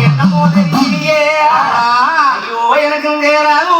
என்னமோ தெரியலையே. ஐயோ எனக்கும் தேராது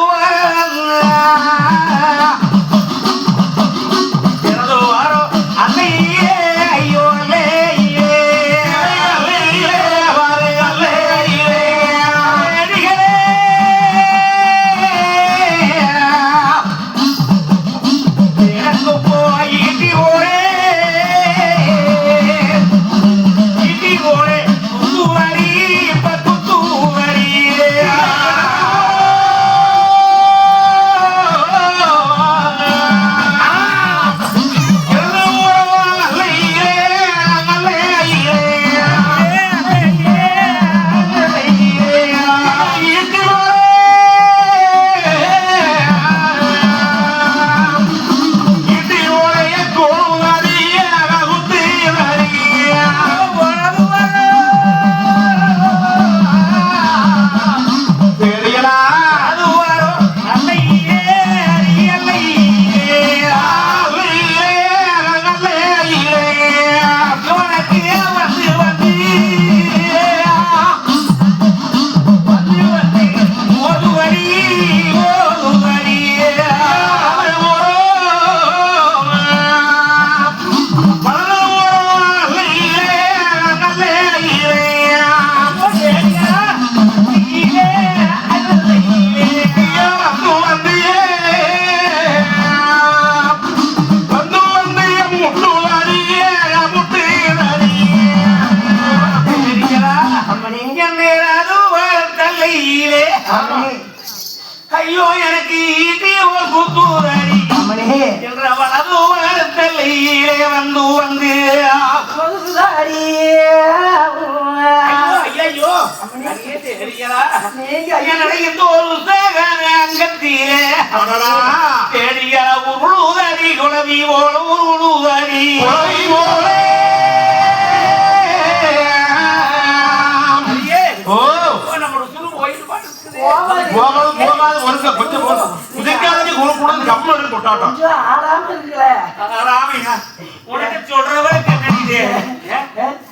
ஐயோ எனக்கு புத்தூரடி என்ற வலது வளர்த்தலையிலே வந்து வந்து ஐயோ இந்த ஒரு அங்கத்திலே தேடிய உருளுதடி குழவி போல உருளுதடி போல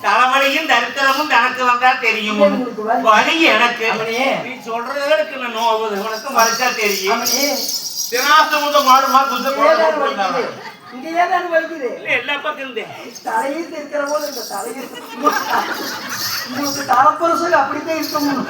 தலைவலியும் தரித்திரமும் தனக்கு வந்தா தெரியும். வலி எனக்கு நீ சொல்றதுக்கு உனக்கு மறைச்சா தெரியும். மாடு மாடு எல்லா பக்கம் தலையில் இருக்கிற போது இந்த தலையில் உங்களுக்கு தலைப்பரசல் அப்படித்தான் இருக்கணும்.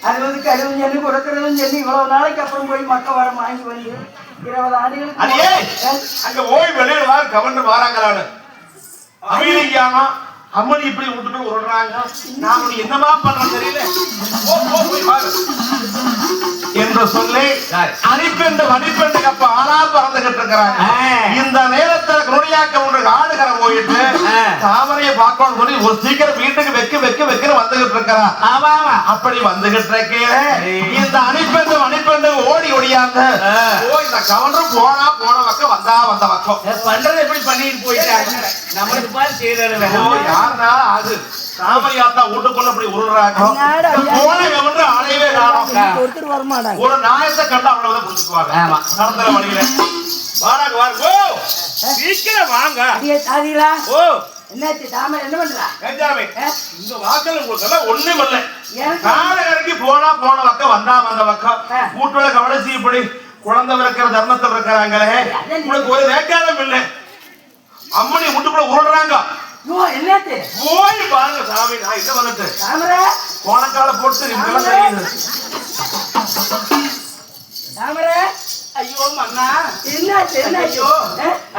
அது வந்து கருவு சொல்லி கொடுக்கறதும் சொல்லி இவ்வளவு நாளைக்கு அப்புறம் போய் மக்கள் வர வாங்கி வந்து 20 ஆண்டுகளுக்கு ஓய்வு விளையாடுவா கவர்னர் வாராங்களான்னு அமெரிக்காமா அம்மனி இப்படி விட்டுட்டு உருடுறாங்க. நாம என்னமா பண்றோம் தெரியல என்று சொல்லி அணிப்பெண்டு வணிப்பெண்டுக்கு அப்ப ஆளா பறந்துகிட்டு இருக்கிறாங்க. இந்த நேரத்துல குருணியாக்க ஒன்று ஆடுகிற போயிட்டு தாமரையை பார்க்கணும் சொல்லி ஒரு சீக்கிரம் வீட்டுக்கு வைக்க வந்துகிட்டு இருக்கிறான். அப்படி வந்துகிட்டு இருக்க இந்த அணிப்பெண்டு வணிப்பெண்டு ஓடி ஒடியாங்க இந்த கவர்னர் போன பக்கம் வந்த பக்கம் பண்றது எப்படி பண்ணிட்டு போயிட்டாங்க. நம்மளுக்கு பாரு செய்யறது யாருனா அது தாமரையாத்தா வீட்டுக்குள்ள அப்படி உருள்றாங்க. போன கவர்னர் ஆளையவே காணோம். ஒரு நாயத்தை கண்டு அவ்வளவுதான் புடிச்சுக்குவாங்க. நடந்துற வழியில வாராங்க வாருங்க சீக்கிரம் வாங்க. ஓ என்னாச்சு தாமரை என்ன பண்றா? இந்த வாக்கள் உங்களுக்கு எல்லாம் ஒண்ணும் இல்லை. காலகரைக்கு போன பக்கம் வந்த பக்கம் வீட்டுல கவனிச்சு இப்படி குழந்தை இருக்கிற தர்மத்தில் இருக்கிறாங்களே உங்களுக்கு ஒரு வேக்காலம் இல்லை. அம்மனி வீட்டுக்குள்ள உருள்றாங்க. போய் பாருங்க சாமி. நான் இதை வந்துட்டு கோணக்கால போட்டு ஐயோ மன்னா என்னாச்சு? ஐயோ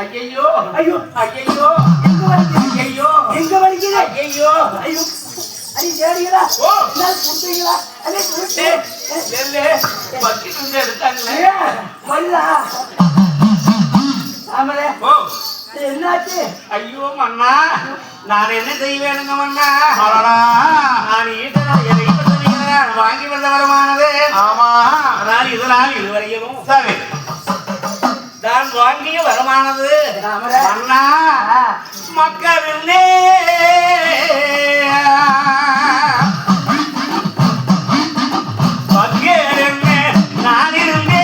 ஐயோ ஐயோ ஐயோ ஐயோ எங்க வலிக்குது? ஐயோ ஐயோ அடி தேடிங்களா? என்ன குடுத்தீங்களா? அடே குடுத்தே நெல்லே பக்கெட் இருந்து எடுத்தாங்களே வல்லா ஆமலே ஓ என்னாச்சு? ஐயோ மன்னா நான் என்ன செய்வேனுங்க மன்னா? நான் வாங்கி வந்த வரமானது. ஆமா ஆனால் இதனால் இதுவரையும் சரி நான் வாங்கிய வரமானது மன்னா மக்களிலே நான் இருந்தேன்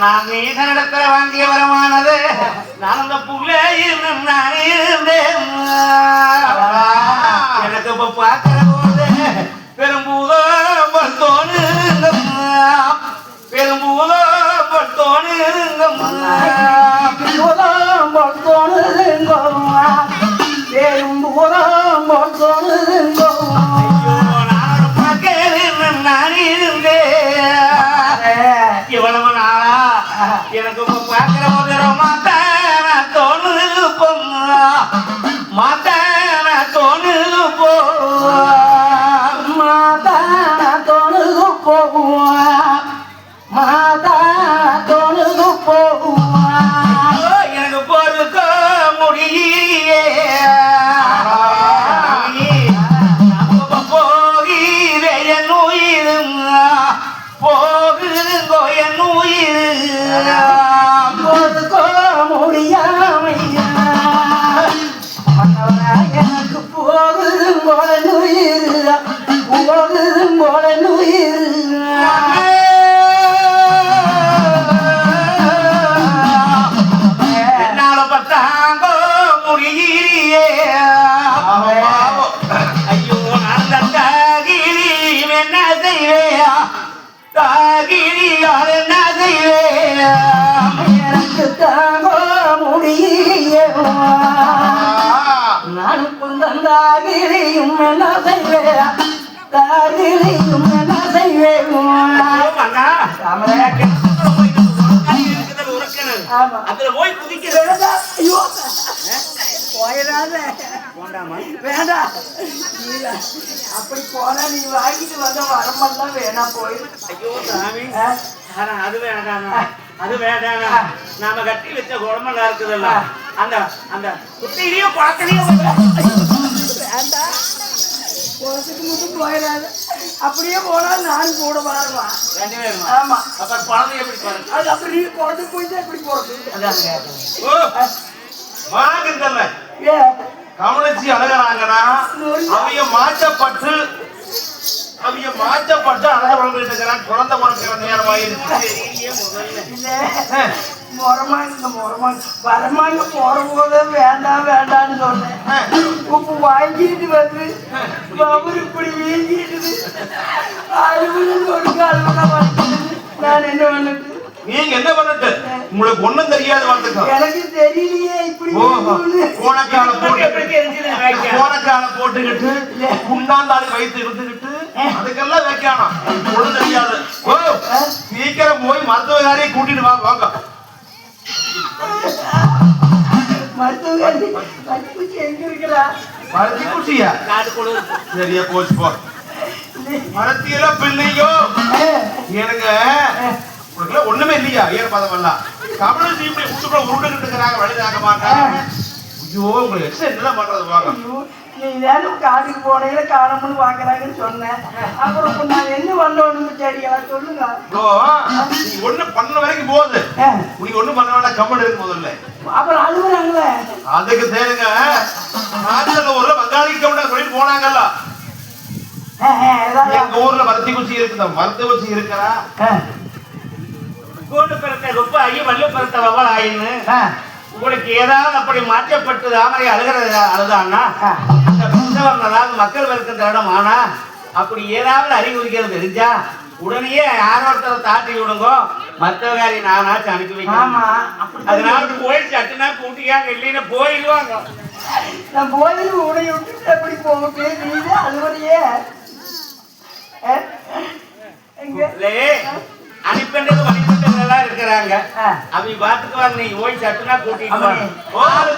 நான் நீதனிடத்துல வாங்கிய வரமானது நான் அந்த புள்ளையில் நான் இருந்தேன். எனக்கு இப்ப பார்க்கிற போது பெரும்பூதம் தோணுங்க, பெரும்பூதம் தோணுங்க, நான் இருந்தேன். இவ்வளவு நாளா எனக்கு இப்ப பார்க்கிற போது மாத்தான தோணுது பொண்ணா, மாத்தான தோணுது போ, மாதான தோணுது போவா, மாதான தோணுது போவா. எனக்கு பொறுக்க முடியே போகிற என் உயிர், போகுதுங்கோ என் உயிர், பொறுக்க முடியாமையா எனக்கு போகுதும் போல நுயிர், போகுதும் போல நுயிர். என்னால பத்தாங்க முடியே. ஐயோ நான் தாகிரி என்ன செய்வேயா, தாகிரியால் என்ன செய்வேயா, எனக்கு தாங்க முடியே. நானும் குந்தந்தாகிரியும் என்ன செய்வேன், தாகிரியும் என்ன செய்வேன். ஆமா. அதுல போய் குதிக்கிறது வேண்டாம். ஐயோ போயிடாத, வேண்டாம். அப்படி போனா நீ வாங்கிட்டு வந்த வரமெல்லாம் வேணாம், போயிரு. ஐயோ சாமி, ஆனா அது வேண்டாம், அது வேண்டாம். நாம கட்டி வச்ச குழம்பெல்லாம் இருக்குதுல்ல, அந்த அந்த குட்டியிலையும் குளத்திலையும் வேண்டாம், போறதுக்கு மட்டும் போயிடாது. அப்படியே போனால் நான் கூட வருவான். ரெண்டு பேருமா? ஆமா. அப்ப குழந்தை எப்படி பாருங்க. அது அப்படி நீ குழந்தை போயிட்டு எப்படி போறது? வாங்கிருந்தல்ல ஏ கவனிச்சு அழகிறாங்கன்னா அவைய மாற்றப்பட்டு அழக வளர்ந்துட்டு இருக்கிறான். குழந்தை பிறக்கிற நேரமாயிருச்சு. முறமாங்க வரமாங்க போற போதே வேண்டாம் வேண்டாம்னு சொன்னேன். உப்பு வாங்கிட்டு வந்து அவரு இப்படி வீங்கிட்டு அழுவுன்னு ஒரு கால்வனா வந்துட்டு நான் என்ன பண்ணுது? நீங்க என்ன பண்ணிட்டு உங்களுக்கு ஒண்ணும் தெரியாது வந்துட்டோம். எனக்கு தெரியலையே இப்படி கோணக்கால போட்டுக்கிட்டு குண்டாந்தாளி வைத்து இருந்துகிட்டு அதுக்கெல்லாம் வைக்கணும். ஒண்ணும் தெரியாது. ஓ சீக்கிரம் போய் மருத்துவகாரியை கூட்டிட்டு வாங்க. வாங்க மருத்துவச்சி எங்க இருக்கிறா? மருத்தி குட்டியா? சரியா போச்சு போ. மரத்தியெல்லாம் பிள்ளையோ எனக்கு உனக்குலாம் ஒண்ணுமே இல்லையா ஈரப்பதம் எல்லாம் கமலசி இப்படி உட்டுக்குள்ள உருண்டுகிட்டு இருக்கிறாங்க வழிதாக மாட்டாங்க ஐயோ உங்களுக்கு எக்ஸ்ட்ரா என்னதான் பண்றது வாங்க ஐயோ, நீ ஏதாவது காட்டுக்கு போனையில காணமுன்னு பாக்குறாங்கன்னு சொன்னேன். அப்புறம் இப்ப நான் என்ன பண்ணணும்னு சரியா சொல்லுங்க. நீ ஒண்ணு பண்ண வரைக்கும் போகுது நீ ஒண்ணு பண்ண வேண்டாம் கம்மன் இருக்கு முதல்ல அப்புறம் அழுகுறாங்களே அதுக்கு தேருங்க நாட்டுல ஊர்ல பங்காளி கவுண்டர் சொல்லிட்டு போனாங்கல்ல எங்க ஊர்ல மருத்தி குச்சி இருக்குதா மருத்துவ குச்சி இருக்கிறா கூண்டு பிறத்த குப்பை ஐயோ வல்லு பிறத்த வவல் ஆயின்னு உங்களுக்கு ஏதாவது அப்படி மாற்றப்பட்டு தாமரை அழுகிறது அழுதான்னா அந்த பிரசவம் அதாவது மக்கள் இருக்கிற இடம் ஆனா அப்படி ஏதாவது அறிகுறிக்கிறது தெரிஞ்சா உடனே யாரோ ஒருத்தர் தாட்டி விடுங்க மற்றவகாரி நானாச்சும் அனுப்பி வைக்கிறேன் அதனால போய் சட்டுனா கூட்டிக்காங்க இல்லைன்னா போயிடுவாங்க நான் போய் உடைய விட்டு எப்படி போகுது நீங்க அழுவறையே அனுப்பின்றது வழிபட்டதெல்லாம் இருக்கிறாங்க அவங்க பாத்துக்குவாங்க நீ போய் சட்டுனா கூட்டிட்டு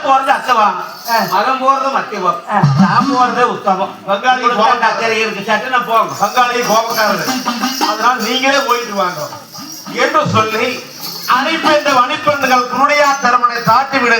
போறது அத்தவம் மகம் போறது மத்தியவம் நான் போறது உத்தமம் பங்காளி அக்கறை இருக்கு சட்டுனா போங்க பங்காளி கோபக்காரர் அதனால நீங்களே போயிட்டு வாங்க என்று சொல்லி அனுப்பி இந்த வணிப்பெண்கள் குருடையா திறமனை தாட்டி விட